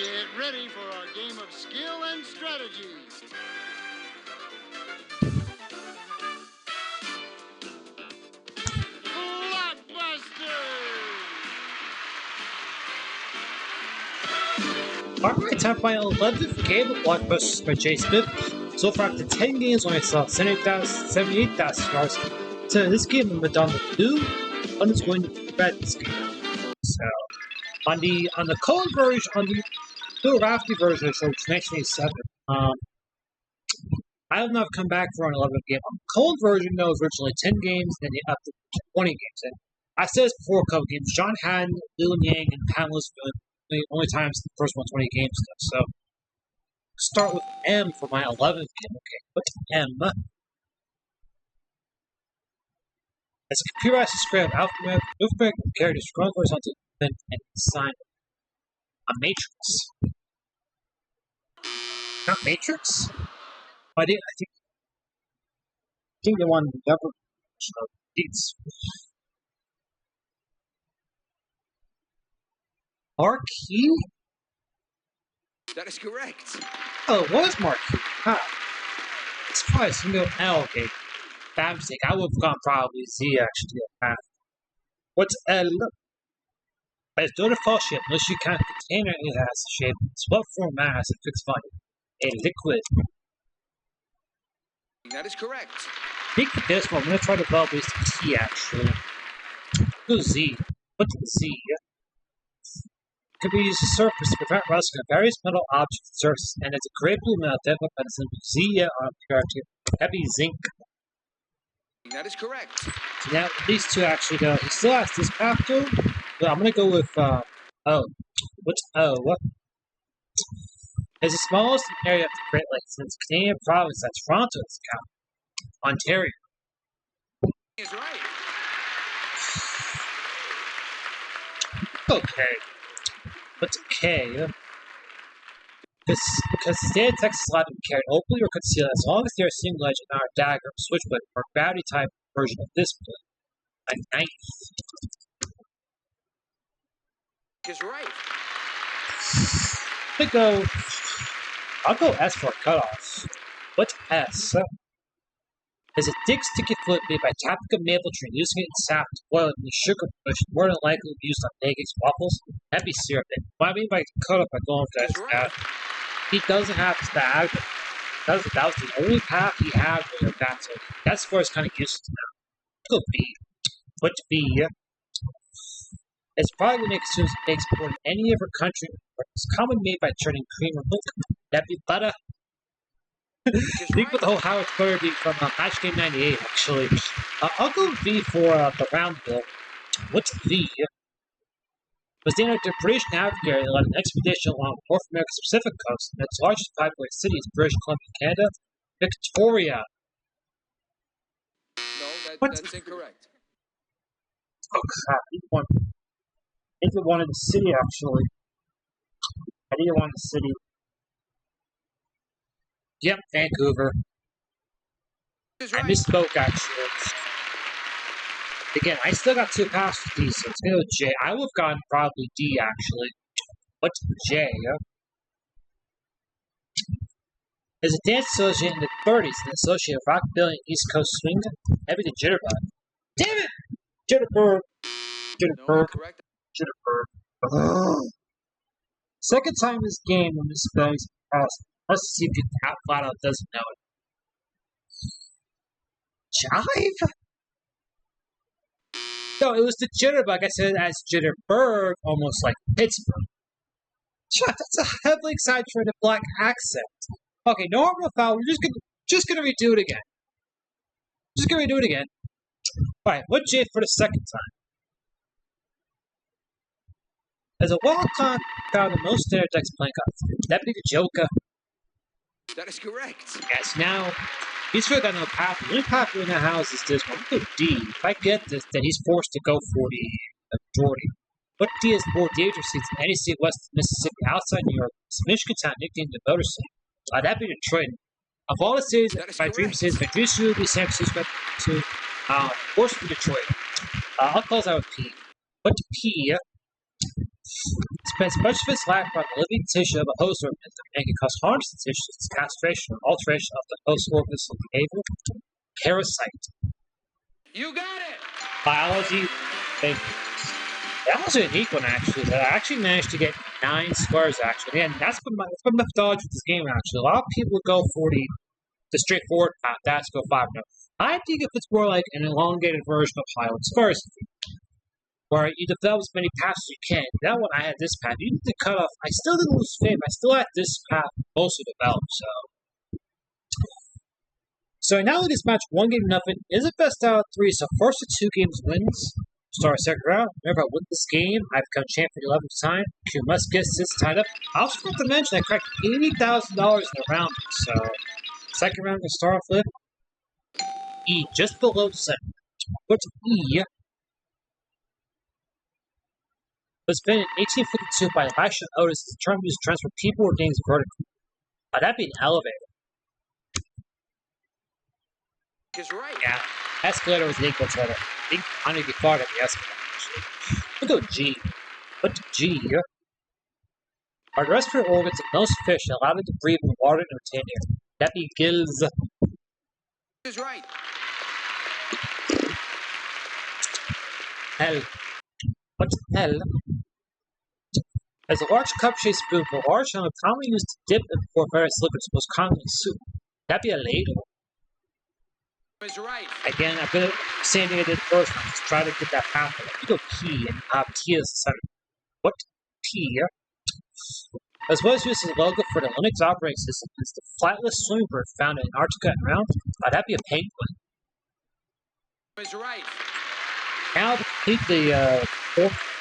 Get ready for a game of skill and strategy. Blockbusters! Alright, time for my 11th game of Blockbusters by Jay Smith. So far, after 10 games, when I saw 78,000 stars. So this game, I'm done with 2. One is going to be red this game. So, on the color version, on the Rafty version, I showed 1987. I have not come back for an 11th game. On the cold version, though, was originally 10 games, then up to 20 games. And I said this before a couple games. John Haddon, Liu Yang, and Pamela's the only times the first 120 games go. So, start with M for my 11th game. Okay, what's M? As a computerized display of alphabet, movement characters scroll horizontal and design a matrix. Not matrix? I think the one never beats. Marquee? That is correct. Oh, it was Marquee. Huh. It's probably a single L, okay. Bad mistake. I would have gone probably Z actually. What's L? But it's not a false shape unless you count the container it has a shape. It's what form mass and fixed volume. A liquid. That is correct. I think for this one, I'm going to try to develop this T actually. Go Z. What's Z? Could be used as a surface to prevent rusting of various metal objects and surfaces, and it's a great blue metal developed by the symbol Z on a heavy zinc. That is correct. So now these two actually go. He still has this path to, but I'm going to go with O. What's O? It's the smallest area of the Great Lakes, and it's a Canadian province that's Toronto's county, Ontario. Is right. Okay. What's K? Because the state of Texas is allowed to be carried openly or concealed as long as they are single edge and not a dagger, switchblade, or gravity type version of this blade. A knife. Is right. I'll go S for a cutoff. What's S? Is a thick, sticky fluid made by tapping a maple tree, using it in sap to boil it in the sugar bush, more than likely used on pancakes, waffles, heavy syrup. And what I mean by cutoff, I go on to that. He doesn't have to bag. That was the only path he had with that, so that's where it's kind of useless now. Go B. What's B? It's probably going to make as soon as it takes export in any other country, but it's commonly made by turning cream or milk. That'd be butter. Think with the whole Howard Burger being from Match Game 98, actually. I'll go V for the round bill. What's V? Was named after British navigator that led an expedition along the North American Pacific coast, and its largest populated city is British Columbia, Canada, Victoria. No, that's incorrect. Oh crap, I need one in the city, actually. I need one in the city. Yep, Vancouver. I misspoke, actually. Again, I still got 2 passes with D, so it's going to go J. I would have gotten probably D, actually. What's J? There's a dance associated in the 30s and associated with rockabilly and East Coast swing, heavy to jitterbug. Damn it! Jitterbug! Jitterbug! Jitterbug. Second time this game when this spells awesome. Let's see if you flat out doesn't know it. Jive? No, it was the jitterbug. I said it as Jitterbug, almost like Pittsburgh. That's a heavily exaggerated black accent. Okay, no harm, no foul. We're just gonna redo it again. Alright, what J for the second time? As a wild card found in most standard decks playing cards, that'd be the Joker. That is correct. Yes, now, he's really got no path. The only path in the house is this one. We'll go D. If I get this, then he's forced to go for the majority. What D is more dangerous than any city west of Mississippi outside New York? It's Michigan town nicknamed the Motor City. That'd be Detroit. Of all the cities, my dream city would be San Francisco, of course, Detroit. I'll close out with P. What's P? Spends much of its life on the living tissue of a host organism and can cause harm to the tissue as castration or alteration of the host organism's behavior. Parasite. You got it! Biology. Thank you. That was a unique one, actually. That I actually managed to get 9 squares, actually. And that's my methodology with this game, actually. A lot of people go for the straightforward path. That's go 5 no. I think if it's more like an elongated version of Highland Squares, where you develop as many paths as you can. That one, I had this path. You did the cutoff. I still didn't lose faith. I still had this path mostly developed, So now in this match, 1 game nothing is it best out of 3. So first of 2 games wins. Start second round. Remember, I win this game. I become champion for the 11th time. Q must get this tied up. I also forgot to mention I cracked $80,000 in the round. So second round, we start off with E, just below the center. Put E. Was invented in 1852 by Elisha Otis as a term used to transfer people or things vertically. That'd be an elevator. Is right. Yeah. Escalator was an equal to it. I don't even thought of the escalator, actually. We'll go G. Put G. Are the respiratory organs of most fish that allow them to breathe in water and retain air? That'd be gills. Is right. L. What's L? As a large cup-shaped spoon for a large amount commonly used to dip and pour various liquids, most commonly soup. That'd be a ladle. Is right. Again, I'm gonna same thing I did first. I'm just trying to get that path. You go P and T is the center. What T? As well as used as a logo for the Linux operating system is the flightless swimming bird found in Antarctica and around. That'd be a penguin. Is right. Now to complete the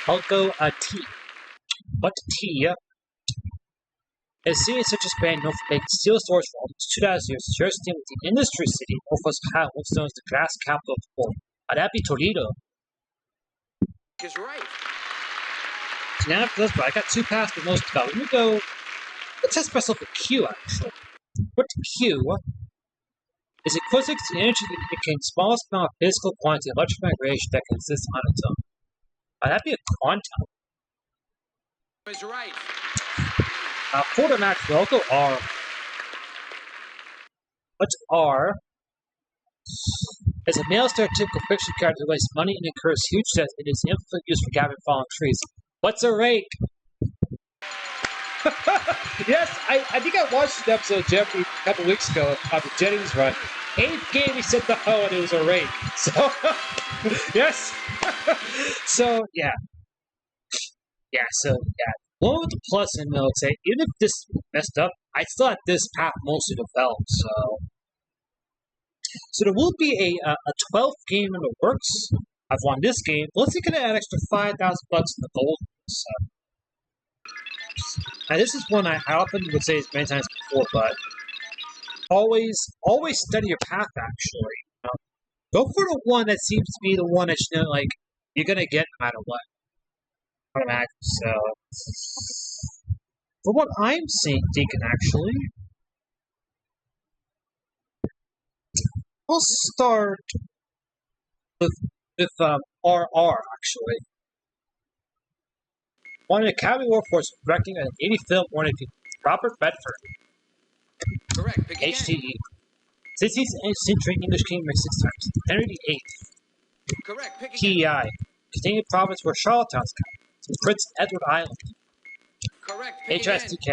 I'll go T. What T? As cities such as Spain known for making steel storage for almost 2,000 years, shares the name with the industry city, Northwest Ohio, once known as the glass capital of the world. That'd be Toledo. Is right. So now after this, I got 2 paths for most developed. Let me go. Let's test myself with Q, actually. What Q is equivalent to the energy that indicates the smallest amount of physical quantity of electromagnetic radiation that can exist on its own. That'd be a quantum. Is right. For the match, we'll go R. What's R? As a male stereotypical fiction character who wastes money and incurs huge debt, it is infrequently used for gathering fallen trees. What's a rake? Yes, I think I watched an episode of Jeopardy a couple weeks ago of the Jennings run. 8th game he said the hoe and it was a rake. So, yes. So, yeah. Yeah, so, yeah. One with the plus in though, say, even if this messed up, I still have this path mostly developed, so there will be a 12th game in the works. I've won this game. Let's see, can I add extra $5,000 in the gold? So. Now this is one I often would say as many times before, but always study your path. Actually, go for the one that seems to be the one that you know, like you're gonna get no matter what. Automatic. So, for what I'm seeing, Deacon, actually, we'll start with RR, actually. One in the Academy War Force directing an 80 film warning to Robert Bedford. Correct. Pick again. HTE. 16th century English king makes 6 times. Henry VIII. Correct. Pick again. PEI. Canadian province where Charlottetown's capital. Prince Edward Island. Correct. Pick again. HSTK.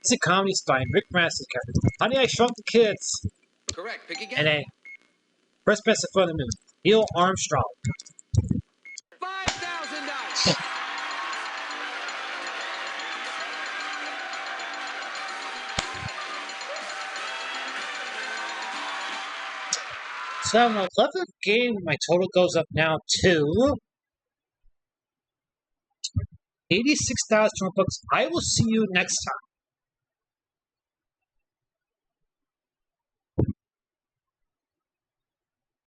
It's a comedy starring Rick Moranis' character. Honey, I Shrunk the Kids. Correct. Pick again. NA. First best for the moon. Neil Armstrong. $5,000. So, my 11th game, my total goes up now to $86,200. I will see you next time.